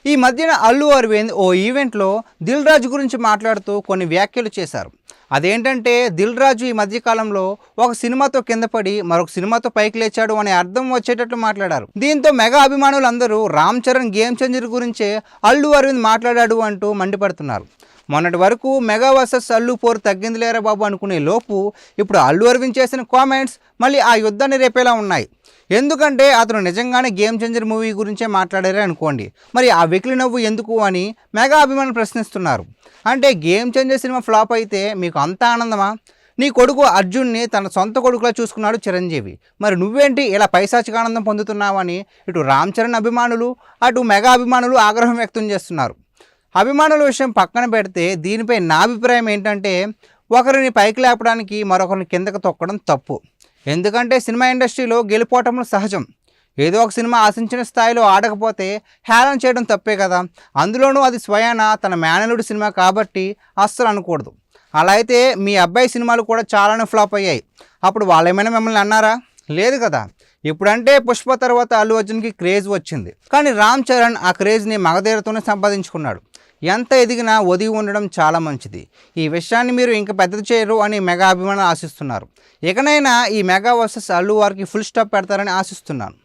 ఈ మధ్యన అల్లు అరవింద్ ఓ ఈవెంట్లో దిల్ రాజు గురించి మాట్లాడుతూ కొన్ని వ్యాఖ్యలు చేశారు. అదేంటంటే దిల్ రాజు ఈ మధ్యకాలంలో ఒక సినిమాతో కింద పడి మరొక సినిమాతో పైకి లేచాడు అనే అర్థం వచ్చేటట్లు మాట్లాడారు. దీంతో మెగా అభిమానులందరూ రామ్ చరణ్ గేమ్ చేంజర్ గురించే అల్లు అరవింద్ మాట్లాడాడు అంటూ మండిపడుతున్నారు. మొన్నటి వరకు మెగా వర్సెస్ అల్లు పోరు తగ్గింది లేరా బాబు అనుకునే లోపు ఇప్పుడు అల్లు అరవింద్ చేసిన కామెంట్స్ మళ్ళీ ఆ యుద్ధాన్ని రేపేలా ఉన్నాయి. ఎందుకంటే అతను నిజంగానే గేమ్ చేంజర్ మూవీ గురించే మాట్లాడారే అనుకోండి, మరి ఆ వెకిలి నవ్వు ఎందుకు అని మెగా అభిమానులు ప్రశ్నిస్తున్నారు. అంటే గేమ్ చేంజర్ సినిమా ఫ్లాప్ అయితే మీకు అంత ఆనందమా? నీ కొడుకు అర్జున్ని తన సొంత కొడుకులా చూసుకున్నాడు చిరంజీవి, మరి నువ్వేంటి ఇలా పైశాచిక ఆనందం పొందుతున్నావని ఇటు రామ్ చరణ్ అభిమానులు అటు మెగా అభిమానులు ఆగ్రహం వ్యక్తం చేస్తున్నారు. అభిమానుల విషయం పక్కన పెడితే దీనిపై నా అభిప్రాయం ఏంటంటే, ఒకరిని పైకి లేపడానికి మరొకరిని కిందకు తొక్కడం తప్పు. ఎందుకంటే సినిమా ఇండస్ట్రీలో గెలిపోవటములు సహజం. ఏదో ఒక సినిమా ఆశించిన స్థాయిలో ఆడకపోతే హేళన చేయడం తప్పే కదా. అందులోనూ అది స్వయాన తన మేనలుడి సినిమా కాబట్టి అస్సలు అనకూడదు. అలా అయితే మీ అబ్బాయి సినిమాలు కూడా చాలానే ఫ్లాప్ అయ్యాయి. అప్పుడు వాళ్ళేమైనా మిమ్మల్ని అన్నారా? లేదు కదా. ఇప్పుడంటే పుష్ప తర్వాత అల్లు అర్జున్కి క్రేజ్ వచ్చింది, కానీ రామ్ చరణ్ ఆ క్రేజ్ని మగధీరతోనే సంపాదించుకున్నాడు. ఎంత ఎదిగినా ఒదిగి ఉండడం చాలా మంచిది. ఈ విషయాన్ని మీరు ఇంకా పెద్దది చేయరు అని మెగా అభిమానులు ఆశిస్తున్నారు. ఇకనైనా ఈ మెగా వర్సెస్ అల్లు వారికి ఫుల్ స్టాప్ పెడతారని ఆశిస్తున్నాను.